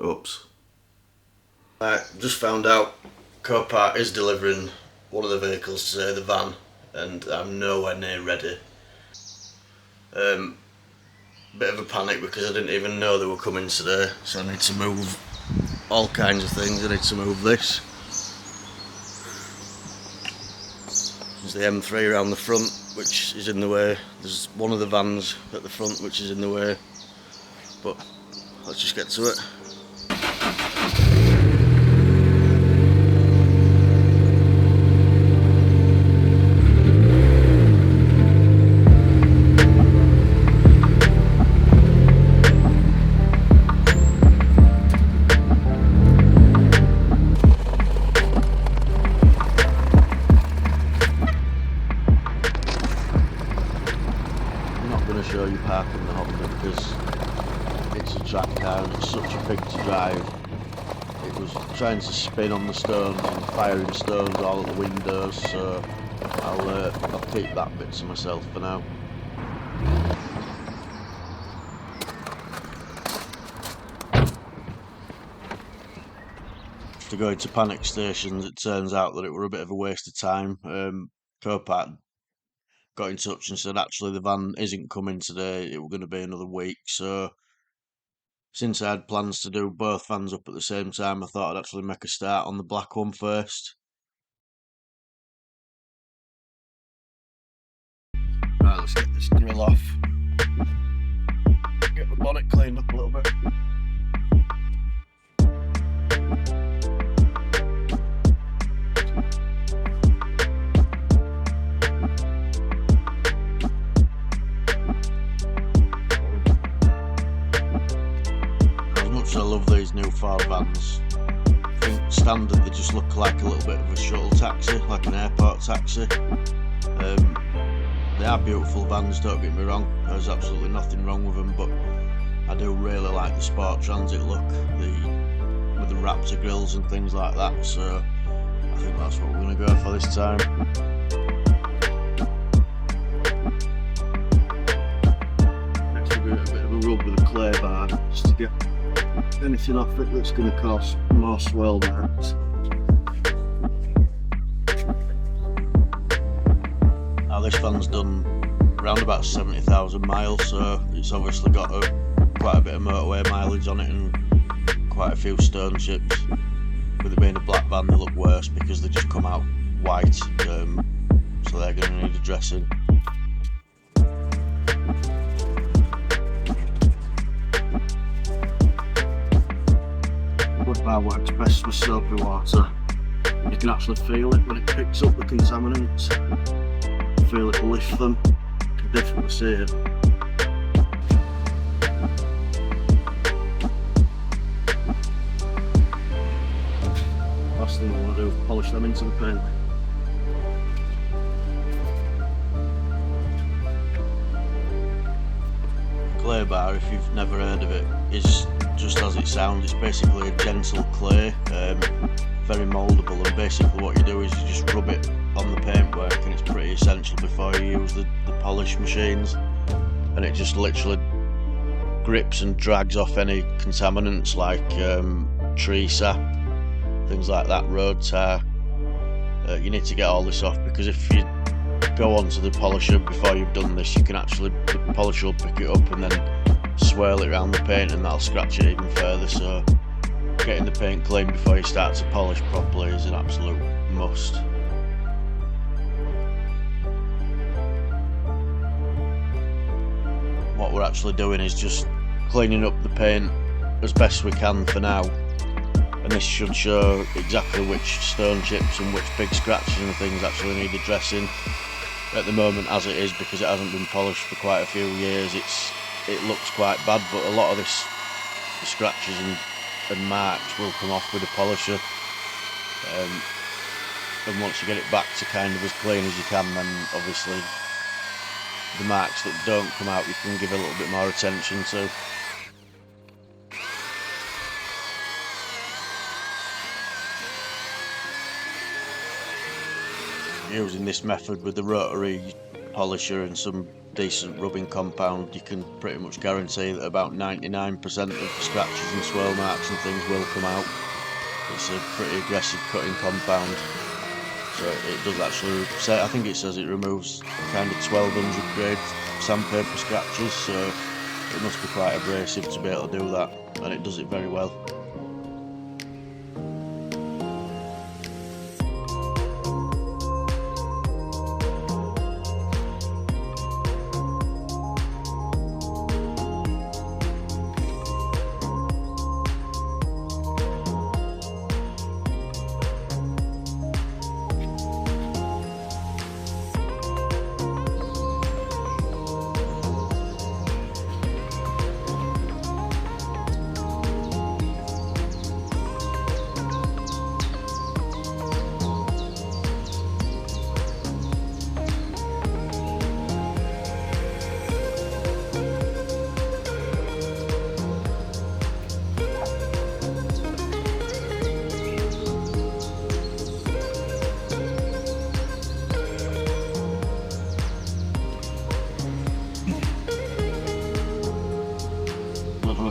Oops. I just found out Copart is delivering one of the vehicles today, the van, and I'm nowhere near ready. Bit of a panic because I didn't even know they were coming today, so I need to move all kinds of things. I need to move this. There's the M3 around the front, which is in the way. There's one of the vans at the front which is in the way, but let's just get to it. Show you parking the Honda because it's a track car and it's such a pig to drive. It was trying to spin on the stones and firing stones all at the windows, so I'll keep that bit to myself for now. After going to panic stations, it turns out that it were a bit of a waste of time. Copart got in touch and said actually the van isn't coming today, it was going to be another week, so since I had plans to do both vans up at the same time, I thought I'd actually make a start on the black one first. Right, let's get this grill off, get the bonnet cleaned up a little bit. I love these new Ford vans. I think standard they just look like a little bit of a shuttle taxi, like an airport taxi. They are beautiful vans, don't get me wrong, there's absolutely nothing wrong with them, but I do really like the sport transit look, with the Raptor grills and things like that, so I think that's what we're going to go for this time. Next we'll do a bit of a rub with a clay bar, just to get anything off it that's going to cause more swirl marks. Now this van's done around about 70,000 miles, so it's obviously got quite a bit of motorway mileage on it and quite a few stone chips. With it being a black van they look worse because they just come out white, so they're going to need a dressing. Wood bar works best with soapy water. You can actually feel it when it picks up the contaminants. Feel it lift them. You can definitely see it. Last thing I want to do is polish them into the paint. Clay bar, if you've never heard of it, is just as it sounds. It's basically a gentle clay, very mouldable, and basically what you do is you just rub it on the paintwork, and it's pretty essential before you use the polish machines, and it just literally grips and drags off any contaminants like tree sap, things like that, road tar. You need to get all this off because if you go onto the polisher before you've done this, you can actually, the polisher will pick it up and then swirl it around the paint and that'll scratch it even further, so getting the paint clean before you start to polish properly is an absolute must. What we're actually doing is just cleaning up the paint as best we can for now, and this should show exactly which stone chips and which big scratches and things actually need addressing. At the moment, as it is, because it hasn't been polished for quite a few years, it looks quite bad, but a lot of the scratches and marks will come off with a polisher, and once you get it back to kind of as clean as you can, then obviously the marks that don't come out you can give a little bit more attention to. Using this method with the rotary polisher and some decent rubbing compound, you can pretty much guarantee that about 99% of the scratches and swirl marks and things will come out. It's a pretty aggressive cutting compound, so it does actually say, I think it says it removes kind of 1200 grade sandpaper scratches, so it must be quite abrasive to be able to do that, and it does it very well.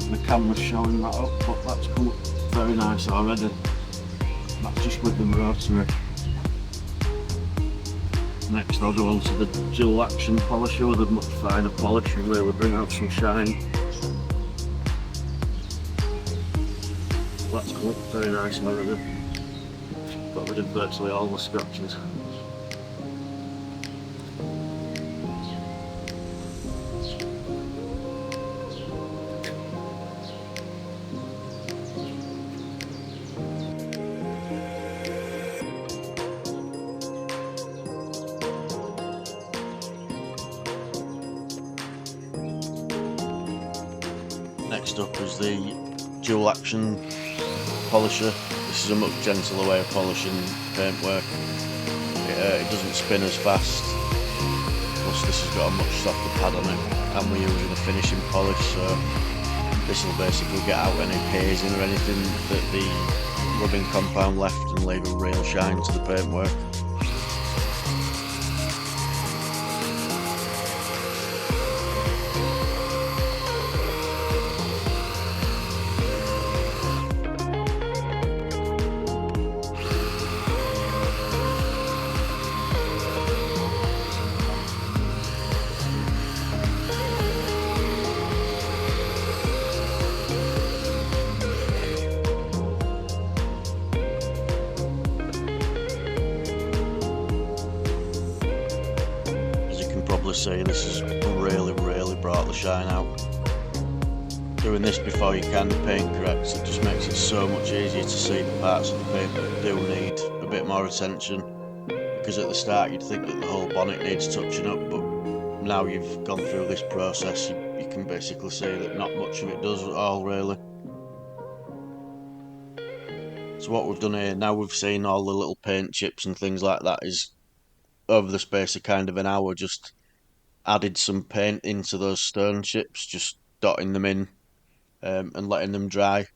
The camera's showing that up, but that's come up very nice already. That's just with the rotary. Next I'll go on to the dual action polisher with a much finer polish and really bring out some shine. That's come up very nice already. Got rid of virtually all the scratches. Next up is the dual action polisher. This is a much gentler way of polishing paintwork. It doesn't spin as fast, plus this has got a much softer pad on it, and we're using a finishing polish, so this will basically get out any hazing or anything that the rubbing compound left and leave a real shine to the paintwork. See, this has really brought the shine out. Doing this before you kind of paint correct, it just makes it so much easier to see the parts of the paper that do need a bit more attention, because at the start you'd think that the whole bonnet needs touching up, but now you've gone through this process you can basically see that not much of it does at all really. So what we've done here, now we've seen all the little paint chips and things like that, is over the space of kind of an hour just added some paint into those stone chips, just dotting them in and letting them dry.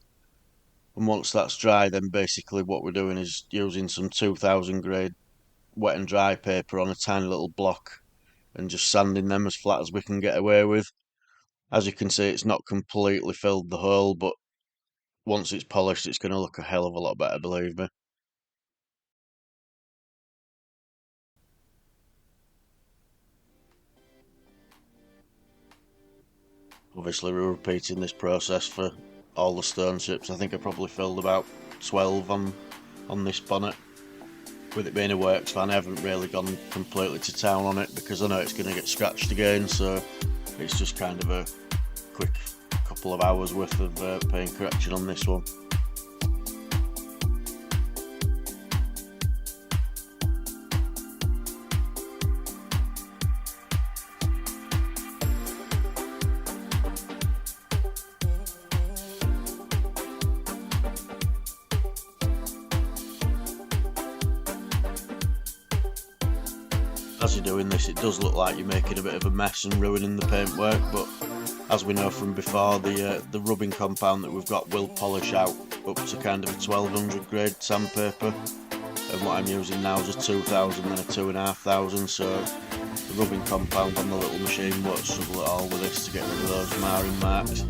And once that's dry, then basically what we're doing is using some 2000 grade wet and dry paper on a tiny little block and just sanding them as flat as we can get away with. As you can see, it's not completely filled the hole, but once it's polished it's going to look a hell of a lot better, believe me. Obviously we're repeating this process for all the stone chips. I think I probably filled about 12 on this bonnet. With it being a works fan, I haven't really gone completely to town on it because I know it's going to get scratched again, so it's just kind of a quick couple of hours worth of paint correction on this one. As you're doing this, it does look like you're making a bit of a mess and ruining the paintwork, but as we know from before, the rubbing compound that we've got will polish out up to kind of a 1200 grade sandpaper, and what I'm using now is a 2000 and a 2500, so The rubbing compound on the little machine won't struggle at all with this to get rid of those marring marks.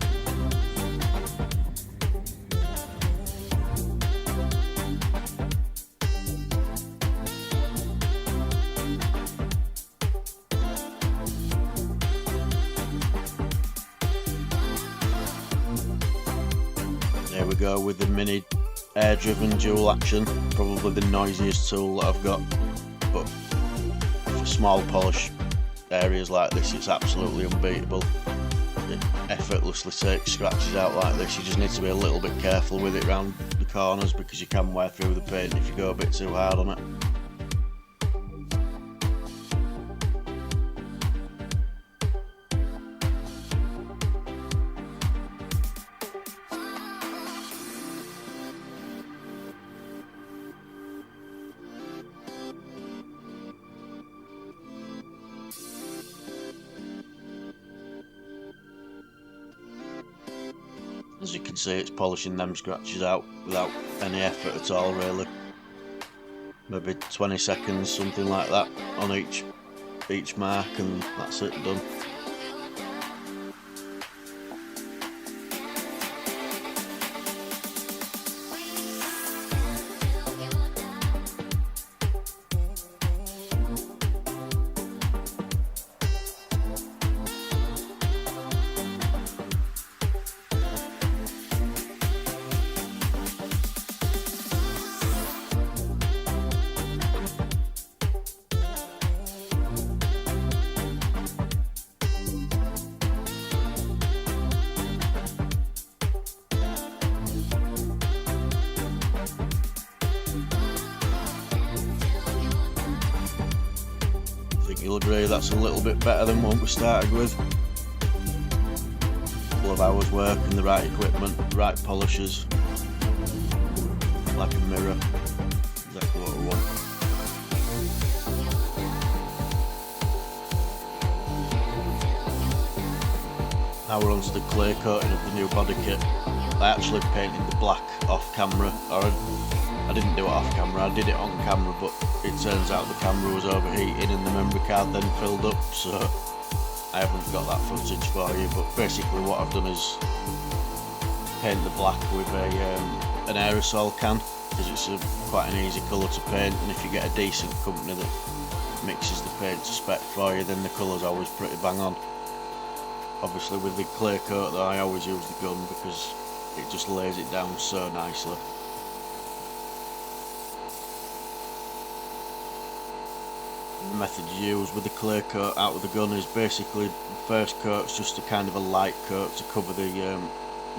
There we go with the mini air driven dual action, probably the noisiest tool that I've got, but for small polish areas like this it's absolutely unbeatable. It effortlessly takes scratches out like this. You just need to be a little bit careful with it around the corners because you can wear through the paint if you go a bit too hard on it. As you can see, it's polishing them scratches out without any effort at all really. Maybe 20 seconds, something like that on each mark, and that's it, done. You'll agree that's a little bit better than what we started with. A couple of hours work and the right equipment, the right polishers, like a mirror, exactly what we want. Now we're onto the clear coating of the new body kit. I actually painted the black off camera, or I didn't do it off camera, I did it on camera, but it turns out the camera was overheating and the memory card then filled up, so I haven't got that footage for you. But basically what I've done is paint the black with an aerosol can, because it's quite an easy colour to paint, and if you get a decent company that mixes the paint to spec for you, then the colour's always pretty bang on. Obviously with the clear coat though, I always use the gun because it just lays it down so nicely. The method you use with the clear coat out of the gun is basically the first coat's just a kind of a light coat to cover the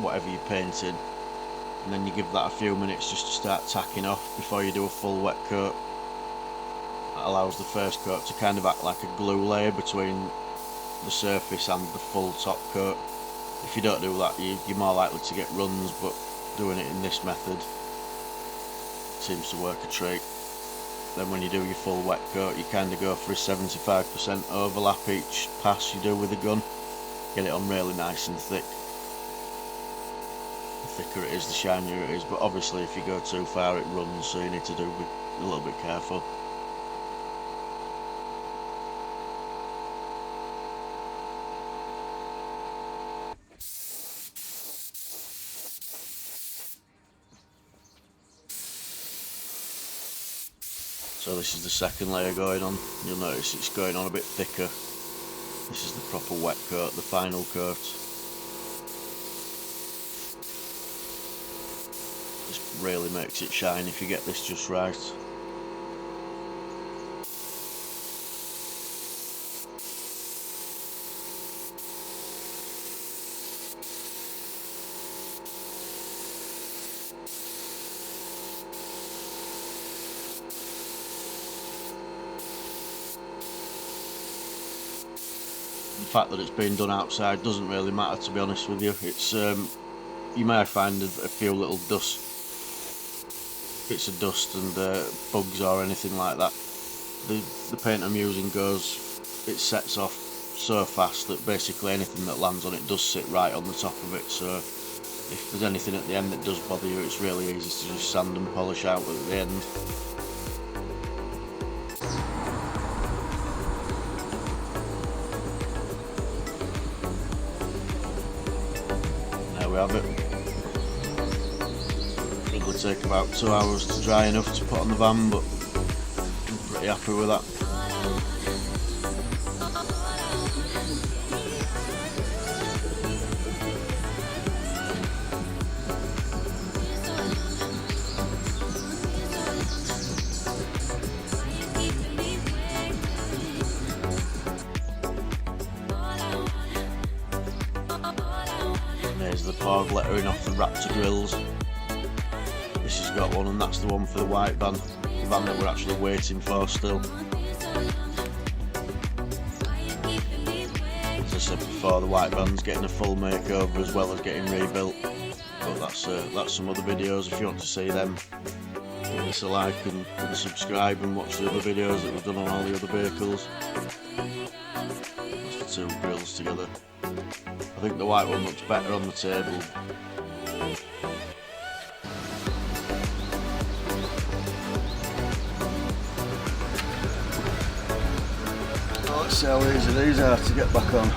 whatever you're painting, and then you give that a few minutes just to start tacking off before you do a full wet coat. That allows the first coat to kind of act like a glue layer between the surface and the full top coat. If you don't do that, you're more likely to get runs, but doing it in this method seems to work a treat. Then when you do your full wet coat, you kind of go for a 75% overlap each pass you do with the gun. Get it on really nice and thick. The thicker it is, the shinier it is, but obviously if you go too far it runs, so you need to be a little bit careful. So this is the second layer going on. You'll notice it's going on a bit thicker. This is the proper wet coat, the final coat. This really makes it shine if you get this just right. The fact that it's been done outside doesn't really matter, to be honest with you. It's you may find a few little bits of dust and bugs or anything like that. The paint I'm using it sets off so fast that basically anything that lands on it does sit right on the top of it, so if there's anything at the end that does bother you, it's really easy to just sand and polish out at the end. we have it. Probably take about 2 hours to dry enough to put on the van, but I'm pretty happy with that. There's the Ford lettering off the Raptor grills. This has got one, and that's the one for the white van, the van that we're actually waiting for still. As I said before, the white van's getting a full makeover as well as getting rebuilt, but that's some other videos if you want to see them. Give us a like and subscribe and watch the other videos that we've done on all the other vehicles. That's the two grills together. I think the white one looks better on the table. Let's see how easy these are to get back on.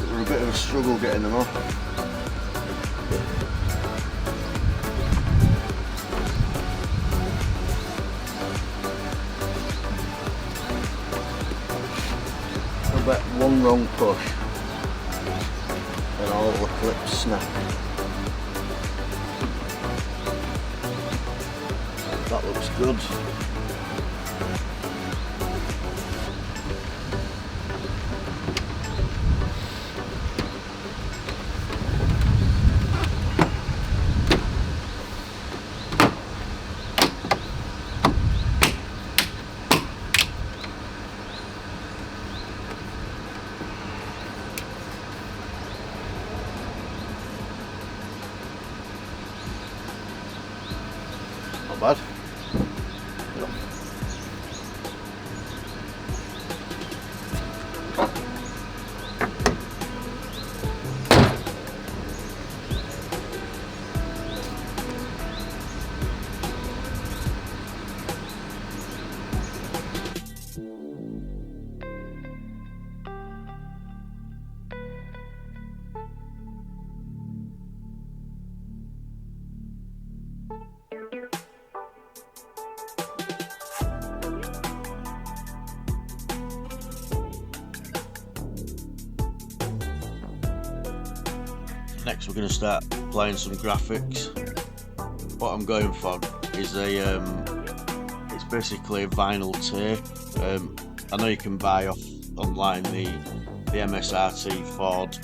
They were a bit of a struggle getting them off. I bet one wrong push and all the clips snap. That looks good. Not bad. Yeah. Next we're going to start applying some graphics. What I'm going for is it's basically a vinyl tape. I know you can buy off online the MSRT Ford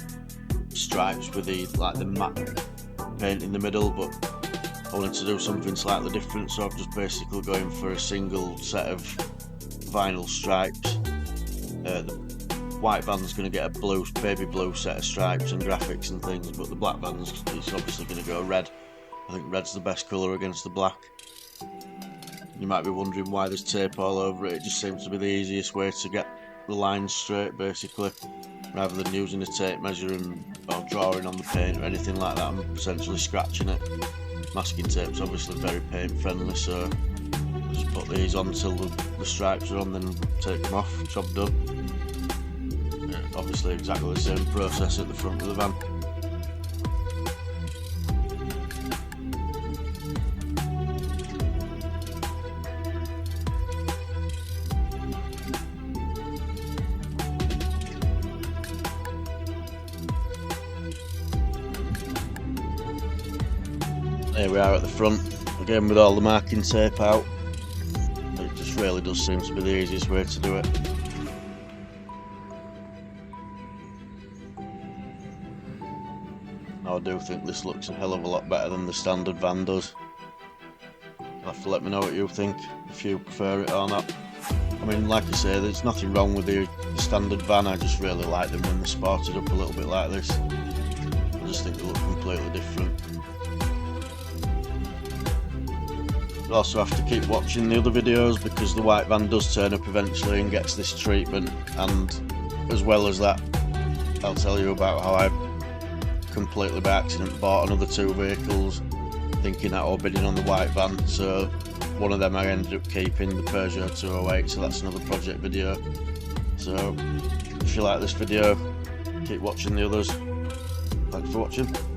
stripes with the matte paint in the middle, but I wanted to do something slightly different, so I'm just basically going for a single set of vinyl stripes. The white van's going to get a baby blue set of stripes and graphics and things, but the black van's is obviously going to go red. I think red's the best colour against the black. You might be wondering why there's tape all over it. It just seems to be the easiest way to get the lines straight, basically, rather than using a tape measure or drawing on the paint or anything like that. I'm essentially scratching it. Masking tape's obviously very paint friendly, so just put these on until the stripes are on, then take them off, job done. Obviously exactly the same process at the front of the van. There we are at the front, again with all the marking tape out. It just really does seem to be the easiest way to do it. I do think this looks a hell of a lot better than the standard van does. You'll have to let me know what you think, if you prefer it or not. I mean, like I say, there's nothing wrong with the standard van, I just really like them when they're sported up a little bit like this. I just think they look completely different. You'll also have to keep watching the other videos, because the white van does turn up eventually and gets this treatment, and as well as that, I'll tell you about how I completely by accident bought another two vehicles thinking that I was bidding on the white van, so one of them I ended up keeping, the Peugeot 208, so that's another project video. So if you like this video, keep watching the others. Thanks for watching.